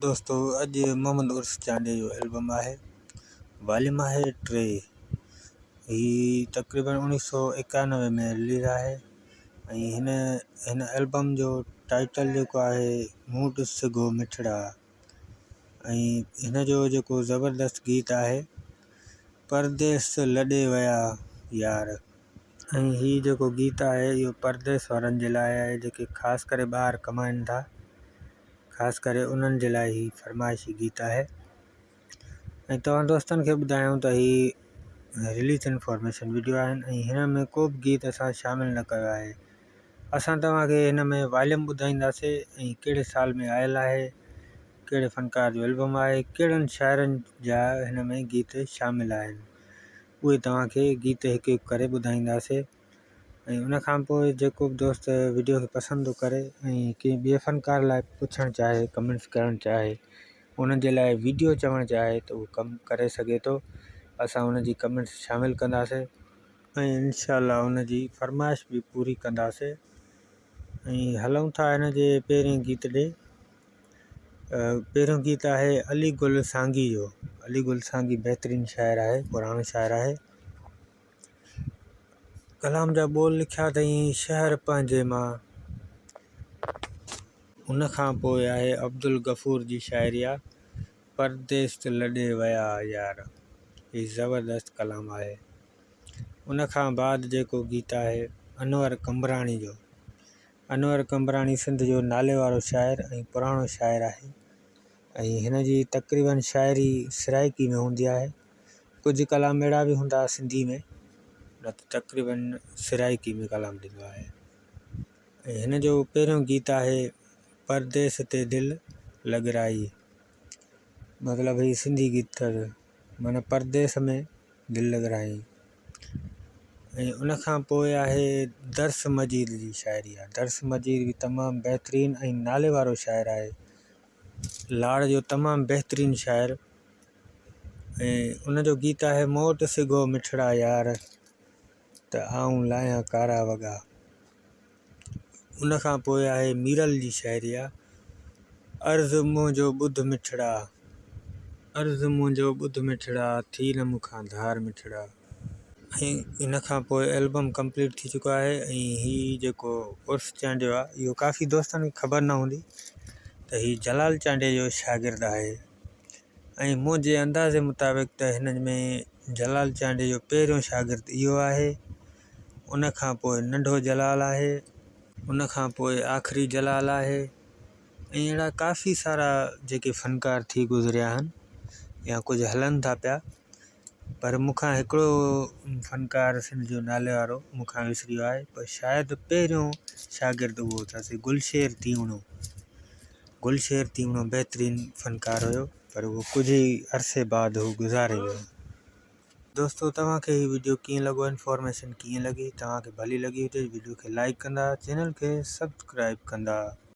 दोस्तों अज मोहम्मद उर्स चांडे जो एल्बम है वॉल्यूम है 3। ही तकरीबन 1991 में रिलीज़ है। हिन एल्बम जो टाइटल जो है मूड सिगो मिठड़ा। हिन जो ज़बरदस्त गीत है परदेस लॾे वया यार। ही जो गीत है यो परदेस वारन जे लाइ है जेके ख़ास करे ॿाहिरि कमाइनि था, ख़ास करे उन्हनि जे लाइ ही फरमाइशी गीत है। तव्हां दोस्तन के ॿुधायूं त ही रिलीज इन्फॉर्मेशन वीडियो आहिनि। हिन में को भी गीत असां शामिल न कयो है। असां तव्हांखे हिन में वॉल्यूम ॿुधाईंदासीं ऐं कहिड़े साल में आयल है, कहिड़े फनकार जो एल्बम है, कहिड़नि शाइरनि जा हिन में गीत शामिल आहिनि, उहे तव्हांखे गीत हिकु हिकु करे ॿुधाईंदासीं। उन खां पोइ जेको बि दोस्त वीडियो खे पसंदि करे ऐं कंहिं ॿिए फनकार लाइ पुछणु चाहे, कमेंट्स करणु चाहे, उन्हनि जे लाइ वीडियो चवणु चाहे त उहो कमु करे सघे थो। असां उन जी कमेंट्स शामिलु कंदासीं ऐं इंशाअल्लाह उन जी फरमाइश बि पूरी कंदासीं। हलूं था हिन जे पहिरें गीत ॾे। पहिरियों गीत है अली गुल सांगी जो। अली गुल सांगी बहितरीनु शाइर है, पुराणो शाइर है। कलाम जा बोल लिखिया अथई शहर पंहिंजे मां। उन खां पोइ आहे अब्दुल गफ़ूर जी शाइरी आहे परदेस लॾे वया यार। ही ज़बरदस्त कलाम है। उन खां बाद जेको गीत है अनवर कंबराणी जो। अनवर कंबराणी सिंध जो नाले वारो शाइर ऐं पुराणो शाइर है। हिन जी तक़रीबन शाइरी सराइकी में हूंदी है। कुछ कलाम अहिड़ा भी हूंदा सिंधी में, न त तक़रीबन सराइकी में कलाम ॾिनो है। हिन जो पहिरियों गीत है परदेस ते दिल लॻराई। मतलब ही सिंधी गीत माना परदेस में दिल लॻराई। उन खां पोइ आहे दर्स मजीद जी शाइरी आहे। दर्स मजीद भी तमामु बहितरीन ऐं नाले वारो शाइर है, लाड़ जो तमामु बहितरीन शाइर। उन जो गीत है मोट सिगो मिठड़ा यार त आऊं लाया कारा वॻा। उन खां पोइ आहे मीरल जी शाइरी आहे अर्ज़ मुंहिंजो ॿुध मिठड़ा। अर्ज़ मुंहिंजो ॿुध मिठड़ा थी न मूंखां धार मिठड़ा। इन खां पोइ एल्बम कंप्लीट थी चुको है। ही जेको उर्स चांडियो आहे इहो काफ़ी दोस्तनि खे ख़बर न हूंदी त ही जलाल चांडे जो शागिर्द है। मुंहिंजे अंदाज़े मुताबिक़ त हिन में जलाल चांडे जो पहिरियों शागिर्द इहो आहे। उन खां पोइ नंढो जलाल है, उन खां पोइ आख़िरी जलाल है। अहिड़ा काफ़ी सारा जेके फनकार थी गुज़रिया आहिनि या कुछ हलन था पिया, पर मूंखां हिकिड़ो फनकार सिंध जो नाले वारो मूंखां विसरी वियो आहे, पर शायदि पहिरियों शागिर्द उहो अथसि गुलशेर तीवणो। गुलशेर तीवणो बहितरीनु फनकार हुयो, पर उहो कुछ ही अरसे बाद हू गुज़ारे वियो। दोस्तों तव्हांखे ही वीडियो कीअं लॻो, इन्फॉर्मेशन कीअं लॻी? तव्हांखे भली लॻी हुजे वीडियो खे लाइक कंदा, चैनल खे सब्सक्राइब कंदा।